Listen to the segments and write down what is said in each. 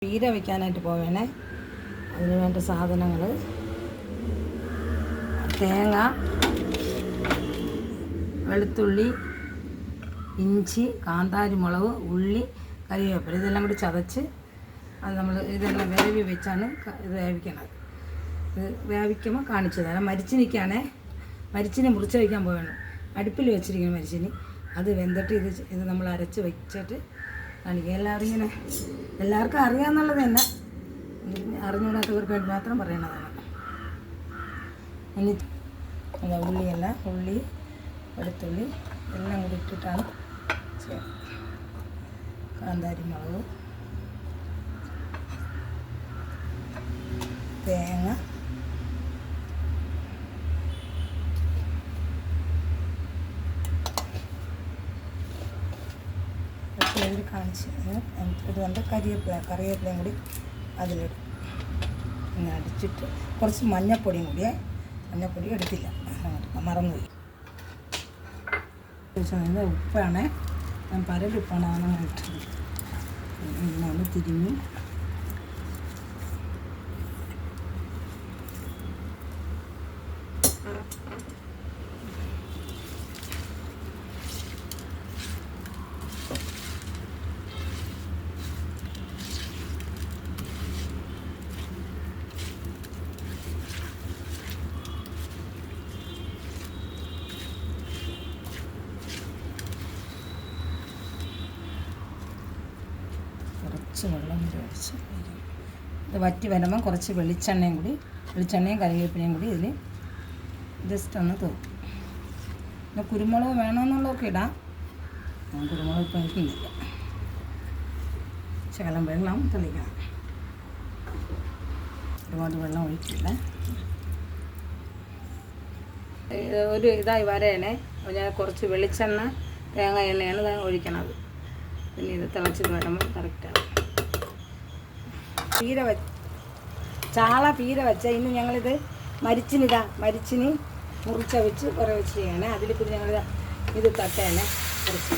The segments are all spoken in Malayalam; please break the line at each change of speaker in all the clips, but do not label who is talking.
പീര വയ്ക്കാനായിട്ട് പോവേണേ. അതിന് വേണ്ട സാധനങ്ങൾ: തേങ്ങ, വെളുത്തുള്ളി, ഇഞ്ചി, കാന്താരി മുളക്, ഉള്ളി, കറിവേപ്പില ഇതെല്ലാം കൂടി ചതച്ച് അത് നമ്മൾ ഇതെല്ലാം വേവി വെച്ചാണ് ഇത് വേവിക്കണത്. ഇത് വേവിക്കുമ്പോൾ കാണിച്ചു തരാം. മരിച്ചിനിക്കാണേ, മരിച്ചിനി മുറിച്ച് വയ്ക്കാൻ പോവുകയാണ്. അടുപ്പിൽ വെച്ചിരിക്കുന്ന മരിച്ചിനി അത് വെന്തിട്ട് ഇത് നമ്മൾ അരച്ച് വെച്ചിട്ട് കാണിക്കുക. എല്ലാവർക്കും അറിയാമെന്നുള്ളത് തന്നെ, അറിഞ്ഞൂടാത്തവർക്ക് വേണ്ടി മാത്രം പറയണതാണ്. ഇനി ഉള്ളി, വെളുത്തുള്ളി എല്ലാം കൂടി ഇട്ടിട്ടാണ് ചെയ്യുന്നത്. കാന്താരി മുളക്, തേങ്ങ, ഇതിൽ കാണിച്ച് ഇതുകൊണ്ട് കറിവേപ്പിലയും കൂടി അതിലിടും. ഇങ്ങനെ അടിച്ചിട്ട് കുറച്ച് മഞ്ഞപ്പൊടിയും കൂടിയേ, മഞ്ഞപ്പൊടി എടുത്തില്ല, മറന്നുപോയി. ഉപ്പാണ്, ഞാൻ പരലുപ്പാണ് അങ്ങനെ ഇട്ടത്. ഇങ്ങനെ തിരിഞ്ഞ് കുറച്ച് വെള്ളം കൂടി ഒഴിച്ച് ഇത് വറ്റി വരുമ്പം കുറച്ച് വെളിച്ചെണ്ണയും കറിവേപ്പിലയും കൂടി ഇതിൽ ജസ്റ്റ് ഒന്ന് തൂക്കും. പിന്നെ കുരുമുളക് വേണമെന്നുള്ളതൊക്കെ ഇടാം. കുരുമുളക് ഇപ്പം ഇരിക്കുന്നില്ല. ശകലം വെള്ളം തെളിക്കണം, ഒരുപാട് വെള്ളം ഒഴിക്കില്ല. ഒരു ഇതായി വരേണേ. ഞാൻ കുറച്ച് വെളിച്ചെണ്ണ തേങ്ങ എണ്ണയാണ് ഒഴിക്കണത്. പിന്നെ ഇത് തിളച്ച് വരുമ്പോൾ കറക്റ്റാണ്. ചാള പീര വെച്ച ഇന്ന് ഞങ്ങളിത് മരിച്ചിനി മുറിച്ച വെച്ച് കുറേ വെച്ച് ചെയ്യണേ. അതിൽ പിന്നെ ഞങ്ങൾ ഇത് തട്ടേണേ കുറച്ച്.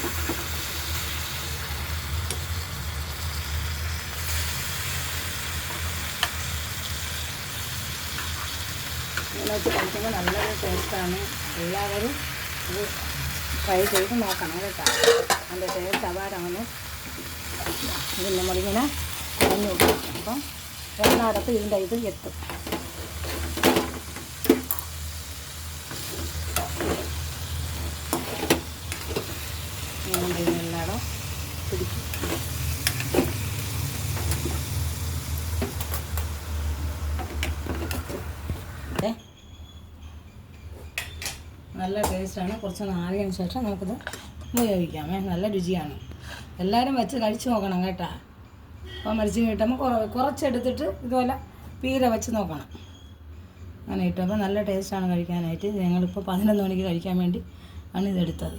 ഇങ്ങനെ വെച്ച് കഴിക്കുമ്പോൾ നല്ലൊരു ടേസ്റ്റാണ്. എല്ലാവരും ഇത് ട്രൈ ചെയ്ത് നോക്കണം കേട്ടോ. അതിൻ്റെ ടേസ്റ്റ് അപാരമാണ്. ഇത് നമ്മളിങ്ങനെ കുഴഞ്ഞു കൊടുക്കും. അപ്പം എല്ലായിടത്ത് ഇതിൻ്റെ ഇത് എത്തും. എല്ലായിടം പിടിക്കും. നല്ല ടേസ്റ്റാണ്. കുറച്ച് നാളിന് ശേഷം നമുക്കിത് ഉപയോഗിക്കാമേ. നല്ല രുചിയാണ്. എല്ലാവരും വെച്ച് കഴിച്ച് നോക്കണം കേട്ടോ. അപ്പോൾ മരിച്ച് കിട്ടുമ്പോൾ കുറച്ചെടുത്തിട്ട് ഇതുപോലെ പീര വെച്ച് നോക്കണം. അങ്ങനെ കിട്ടുമ്പോൾ നല്ല ടേസ്റ്റാണ് കഴിക്കാനായിട്ട്. ഞങ്ങളിപ്പോൾ 11 മണിക്ക് കഴിക്കാൻ വേണ്ടി ആണ് ഇതെടുത്തത്.